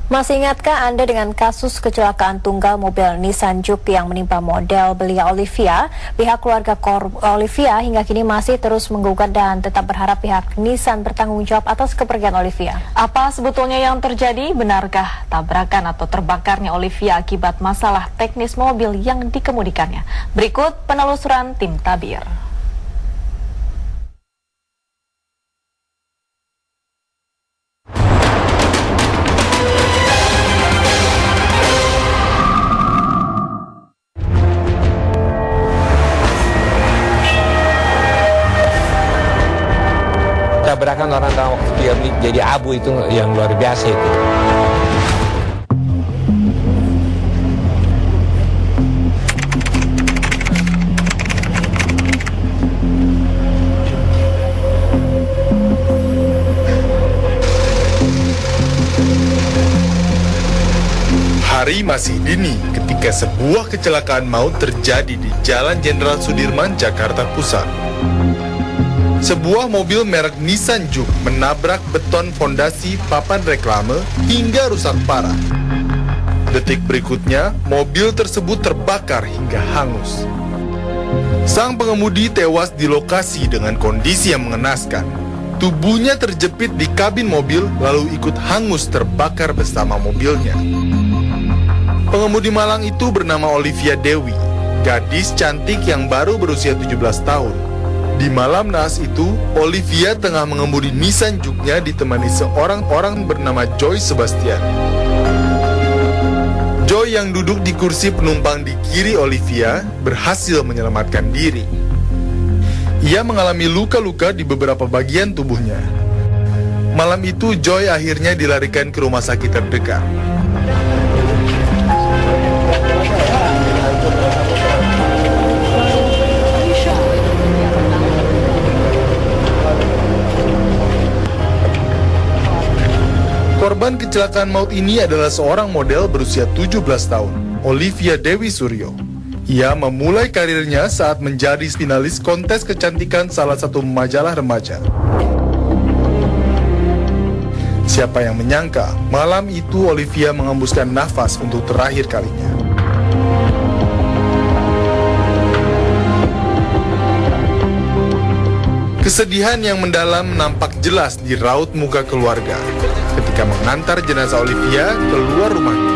Masih ingatkah Anda dengan kasus kecelakaan tunggal mobil Nissan Juke yang menimpa model belia Olivia? Pihak keluarga Olivia hingga kini masih terus menggugat dan tetap berharap pihak Nissan bertanggung jawab atas kepergian Olivia. Apa sebetulnya yang terjadi? Benarkah tabrakan atau terbakarnya Olivia akibat masalah teknis mobil yang dikemudikannya? Berikut penelusuran tim Tabir. Tabrakan orang waktu dia jadi abu itu yang luar biasa itu. Hari masih dini ketika sebuah kecelakaan maut terjadi di Jalan Jenderal Sudirman, Jakarta Pusat. Sebuah mobil merek Nissan Juke menabrak beton fondasi papan reklame hingga rusak parah. Detik berikutnya, mobil tersebut terbakar hingga hangus. Sang pengemudi tewas di lokasi dengan kondisi yang mengenaskan. Tubuhnya terjepit di kabin mobil lalu ikut hangus terbakar bersama mobilnya. Pengemudi malang itu bernama Olivia Dewi, gadis cantik yang baru berusia 17 tahun. Di malam naas itu, Olivia tengah mengemudi Nissan Juke-nya ditemani seorang orang bernama Joy Sebastian. Joy yang duduk di kursi penumpang di kiri Olivia berhasil menyelamatkan diri. Ia mengalami luka-luka di beberapa bagian tubuhnya. Malam itu, Joy akhirnya dilarikan ke rumah sakit terdekat. Korban kecelakaan maut ini adalah seorang model berusia 17 tahun, Olivia Dewi Suryo. Ia memulai karirnya saat menjadi finalis kontes kecantikan salah satu majalah remaja. Siapa yang menyangka, malam itu Olivia mengembuskan nafas untuk terakhir kalinya. Kesedihan yang mendalam nampak jelas di raut muka keluarga ketika mengantar jenazah Olivia keluar rumahnya.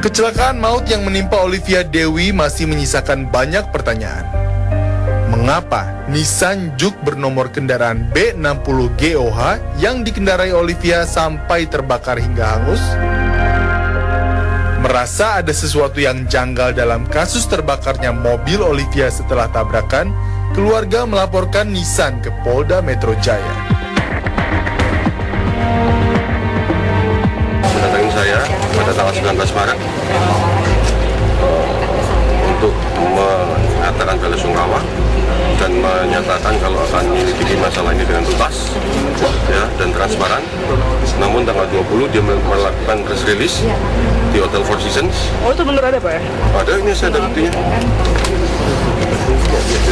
Kecelakaan maut yang menimpa Olivia Dewi masih menyisakan banyak pertanyaan. Mengapa Nissan Juke bernomor kendaraan B60GOH yang dikendarai Olivia sampai terbakar hingga hangus? Merasa ada sesuatu yang janggal dalam kasus terbakarnya mobil Olivia setelah tabrakan, keluarga melaporkan Nissan ke Polda Metro Jaya. Mendatangi saya pada tanggal 19 Maret untuk mengatakan bela sungkawa dan menyatakan kalau akan menyelidiki masalah ini dengan tuntas ya, dan transparan. Namun tanggal 20 dia melakukan press release di Hotel Four Seasons. Oh, itu benar ada Pak ya? Ada, ini saya ada buktinya.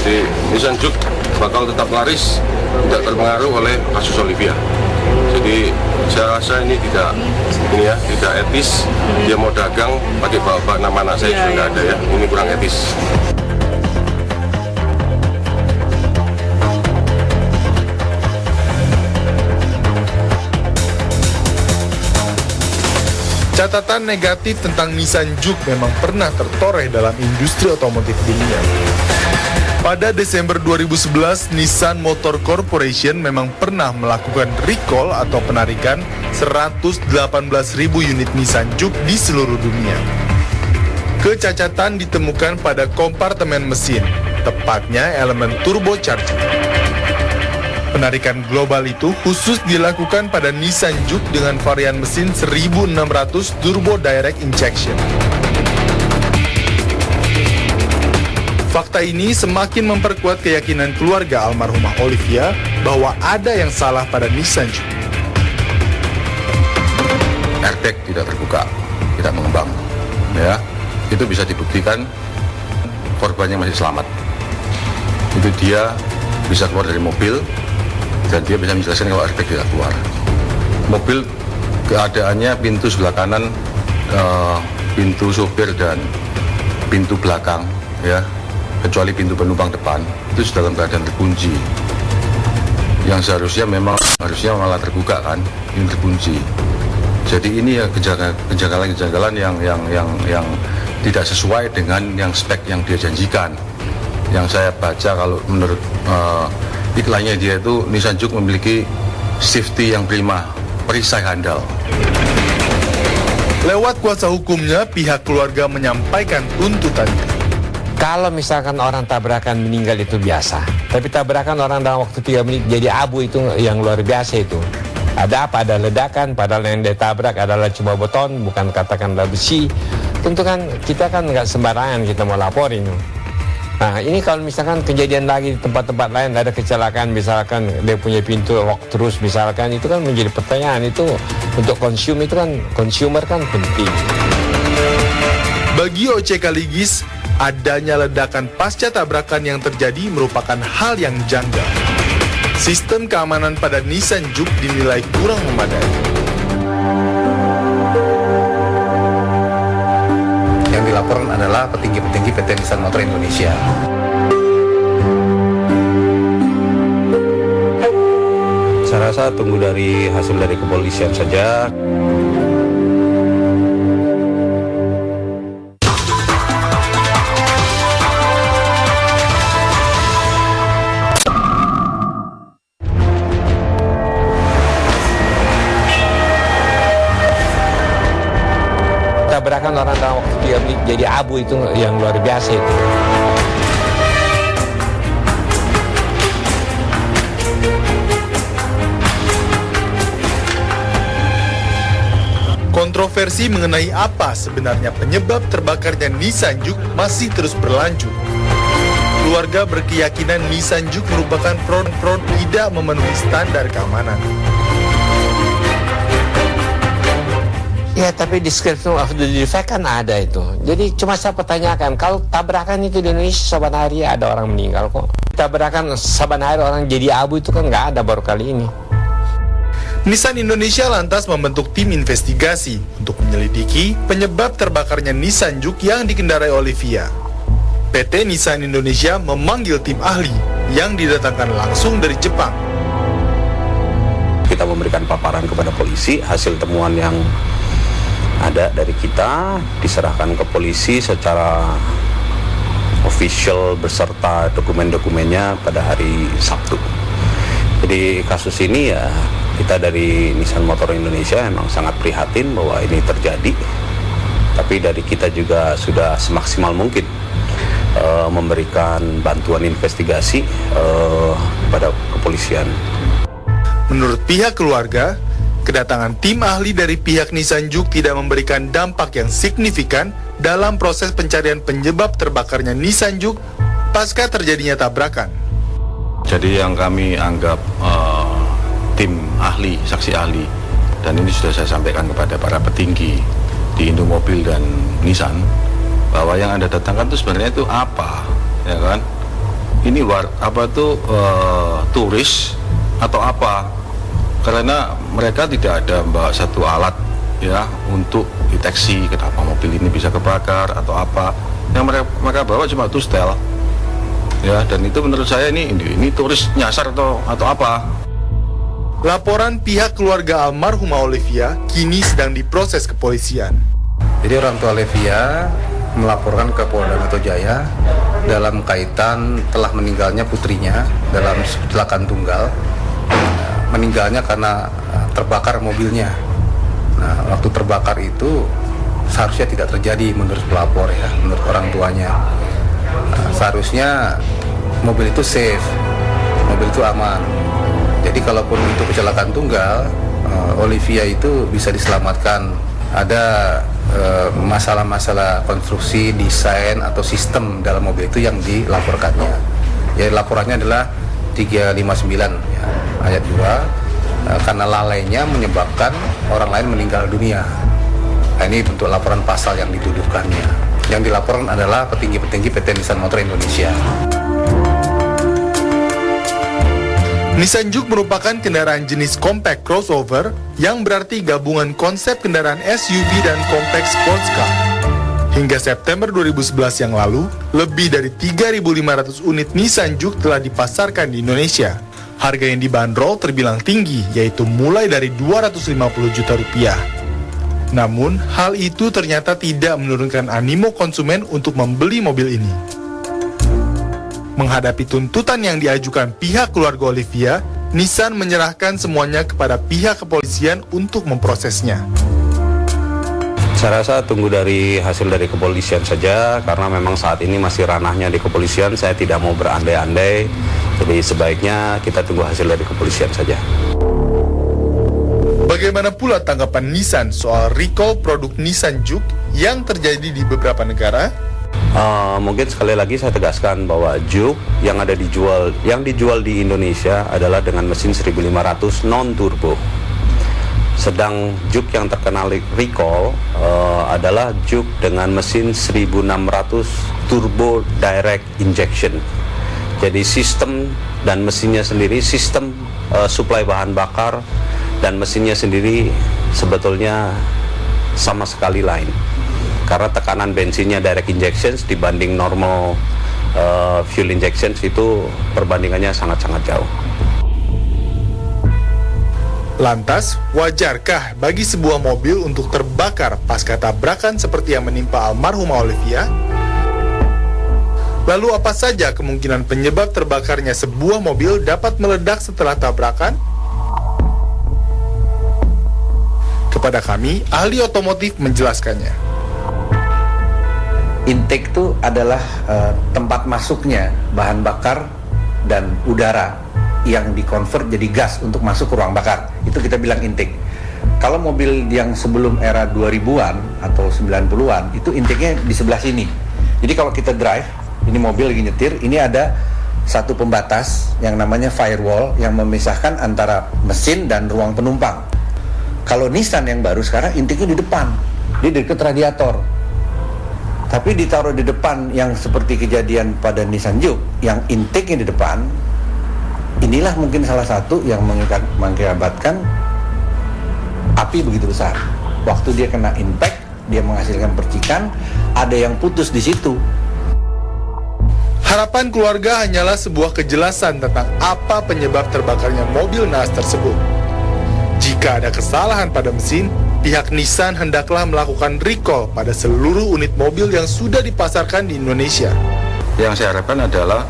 Jadi Nissan Juke bakal tetap laris, tidak terpengaruh oleh kasus Olivia. Jadi saya rasa ini tidak etis. Dia mau dagang pakai bawa nama anak saya juga nggak ada ya. Ini kurang etis. Catatan negatif tentang Nissan Juke memang pernah tertoreh dalam industri otomotif dunia. Pada Desember 2011, Nissan Motor Corporation memang pernah melakukan recall atau penarikan 118.000 unit Nissan Juke di seluruh dunia. Kecacatan ditemukan pada kompartemen mesin, tepatnya elemen turbocharger. Penarikan global itu khusus dilakukan pada Nissan Juke dengan varian mesin 1600 Turbo Direct Injection. Fakta ini semakin memperkuat keyakinan keluarga almarhumah Olivia bahwa ada yang salah pada Nissan Juke. Airbag tidak terbuka, tidak mengembang, ya itu bisa dibuktikan korbannya masih selamat. Itu dia bisa keluar dari mobil dan dia bisa menjelaskan kalau airbag tidak keluar. Mobil keadaannya pintu sebelah kanan, pintu sopir dan pintu belakang, ya kecuali pintu penumpang depan itu sudah dalam keadaan terkunci. Yang seharusnya malah terbuka kan, ini terkunci. Jadi ini ya kejanggalan-kejanggalan yang tidak sesuai dengan yang spek yang dia janjikan. Yang saya baca kalau menurut iklannya dia itu Nissan Juke memiliki safety yang prima, perisai handal. Lewat kuasa hukumnya, pihak keluarga menyampaikan tuntutannya. Kalau misalkan orang tabrakan meninggal itu biasa, tapi tabrakan orang dalam waktu 3 menit jadi abu itu yang luar biasa itu. Ada apa? Ada ledakan, padahal yang ditabrak adalah cuma beton, bukan katakanlah besi. Tentu kan kita kan nggak sembarangan kita mau laporin. Nah ini kalau misalkan kejadian lagi di tempat-tempat lain ada kecelakaan, misalkan dia punya pintu lock terus misalkan, itu kan menjadi pertanyaan. Itu untuk consumer kan penting. Bagi OCK Ligis, adanya ledakan pasca tabrakan yang terjadi merupakan hal yang janggal. Sistem keamanan pada Nissan Juke dinilai kurang memadai. Yang dilaporkan adalah petinggi-petinggi PT Nissan Motor Indonesia. Saya rasa tunggu dari hasil dari kepolisian saja. Tabrakan orang dalam waktu 3 menit jadi abu itu yang luar biasa itu. Kontroversi mengenai apa sebenarnya penyebab terbakarnya Nissan Juke masih terus berlanjut. Keluarga berkeyakinan Nissan Juke merupakan produk tidak memenuhi standar keamanan. Ya tapi description of the defect kan ada itu. Jadi cuma saya pertanyakan, kalau tabrakan itu di Indonesia saban hari ada orang meninggal kok. Tabrakan saban hari orang jadi abu itu kan nggak ada baru kali ini. Nissan Indonesia lantas membentuk tim investigasi untuk menyelidiki penyebab terbakarnya Nissan Juke yang dikendarai Olivia. PT Nissan Indonesia memanggil tim ahli yang didatangkan langsung dari Jepang. Kita memberikan paparan kepada polisi, hasil temuan yang ada dari kita diserahkan ke polisi secara official beserta dokumen-dokumennya pada hari Sabtu. Jadi kasus ini ya kita dari Nissan Motor Indonesia memang sangat prihatin bahwa ini terjadi. Tapi dari kita juga sudah semaksimal mungkin memberikan bantuan investigasi pada kepolisian. Menurut pihak keluarga, kedatangan tim ahli dari pihak Nissan Juke tidak memberikan dampak yang signifikan dalam proses pencarian penyebab terbakarnya Nissan Juke pasca terjadinya tabrakan. Jadi yang kami anggap tim ahli, saksi ahli, dan ini sudah saya sampaikan kepada para petinggi di Indomobil dan Nissan, bahwa yang Anda datangkan itu sebenarnya itu apa, ya kan? Ini turis atau apa? Karena mereka tidak ada membawa satu alat ya untuk deteksi kenapa mobil ini bisa kebakar atau apa. Yang mereka bawa cuma tustel. Ya, dan itu menurut saya ini turis nyasar atau apa. Laporan pihak keluarga almarhumah Olivia kini sedang diproses kepolisian. Jadi orang tua Olivia melaporkan ke Polda Metro Jaya dalam kaitan telah meninggalnya putrinya dalam kecelakaan tunggal. Meninggalnya karena terbakar mobilnya. Nah, waktu terbakar itu seharusnya tidak terjadi menurut pelapor ya, menurut orang tuanya. Seharusnya mobil itu safe, mobil itu aman. Jadi kalaupun untuk kecelakaan tunggal, Olivia itu bisa diselamatkan. Ada masalah-masalah konstruksi, desain atau sistem dalam mobil itu yang dilaporkannya. Ya, laporannya adalah 359 ya, ayat 2, karena lalainya menyebabkan orang lain meninggal dunia. Nah, ini bentuk laporan pasal yang dituduhkannya. Yang dilaporkan adalah petinggi-petinggi PT Nissan Motor Indonesia. Nissan Juke merupakan kendaraan jenis compact crossover yang berarti gabungan konsep kendaraan SUV dan compact sports car. Hingga September 2011 yang lalu, lebih dari 3.500 unit Nissan Juke telah dipasarkan di Indonesia. Harga yang dibanderol terbilang tinggi, yaitu mulai dari 250 juta rupiah. Namun, hal itu ternyata tidak menurunkan animo konsumen untuk membeli mobil ini. Menghadapi tuntutan yang diajukan pihak keluarga Olivia, Nissan menyerahkan semuanya kepada pihak kepolisian untuk memprosesnya. Saya rasa tunggu dari hasil dari kepolisian saja, karena memang saat ini masih ranahnya di kepolisian. Saya tidak mau berandai-andai, jadi sebaiknya kita tunggu hasil dari kepolisian saja. Bagaimana pula tanggapan Nissan soal recall produk Nissan Juke yang terjadi di beberapa negara? Mungkin sekali lagi saya tegaskan bahwa Juke yang dijual di Indonesia adalah dengan mesin 1500 non-turbo. Sedang Juke yang terkena recall adalah Juke dengan mesin 1600 turbo direct injection. Jadi sistem dan mesinnya sendiri, sistem suplai bahan bakar dan mesinnya sendiri sebetulnya sama sekali lain. Karena tekanan bensinnya direct injections dibanding normal fuel injections itu perbandingannya sangat-sangat jauh. Lantas, wajarkah bagi sebuah mobil untuk terbakar pasca tabrakan seperti yang menimpa almarhumah Olivia? Lalu apa saja kemungkinan penyebab terbakarnya sebuah mobil dapat meledak setelah tabrakan? Kepada kami, ahli otomotif menjelaskannya. Intake itu adalah tempat masuknya bahan bakar dan udara yang dikonvert jadi gas untuk masuk ke ruang bakar. Itu kita bilang intake. Kalau mobil yang sebelum era 2000-an atau 90-an, itu intake-nya di sebelah sini. Jadi kalau kita drive, ini mobil lagi nyetir, ini ada satu pembatas yang namanya firewall yang memisahkan antara mesin dan ruang penumpang. Kalau Nissan yang baru sekarang intake-nya di depan, di dekat radiator. Tapi ditaruh di depan yang seperti kejadian pada Nissan Juke, yang intake-nya di depan, inilah mungkin salah satu yang mengakibatkan api begitu besar. Waktu dia kena impact, dia menghasilkan percikan, ada yang putus di situ. Harapan keluarga hanyalah sebuah kejelasan tentang apa penyebab terbakarnya mobil naas tersebut. Jika ada kesalahan pada mesin, pihak Nissan hendaklah melakukan recall pada seluruh unit mobil yang sudah dipasarkan di Indonesia. Yang saya harapkan adalah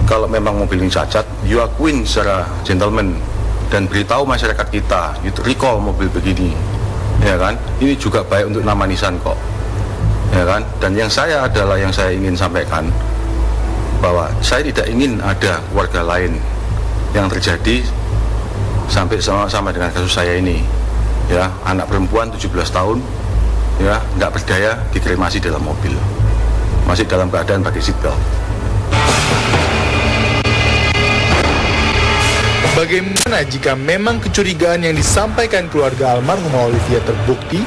kalau memang mobil ini cacat, you akuin secara gentleman dan beritahu masyarakat kita, itu recall mobil begini, ya kan? Ini juga baik untuk nama Nissan kok, ya kan? Dan yang saya ingin sampaikan bahwa saya tidak ingin ada keluarga lain yang terjadi sampai sama dengan kasus saya ini. Ya, anak perempuan 17 tahun, ya, nggak berdaya dikremasi dalam mobil, masih dalam keadaan pakai seatbelt. Bagaimana jika memang kecurigaan yang disampaikan keluarga almarhumah Olivia terbukti?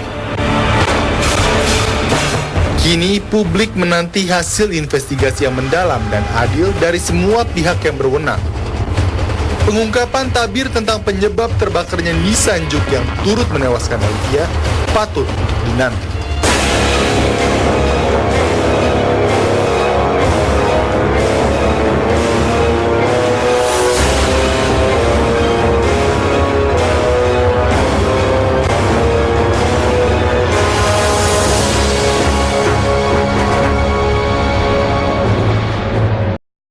Kini publik menanti hasil investigasi yang mendalam dan adil dari semua pihak yang berwenang. Pengungkapan tabir tentang penyebab terbakarnya Nissan Juke yang turut menewaskan Olivia patut dinanti.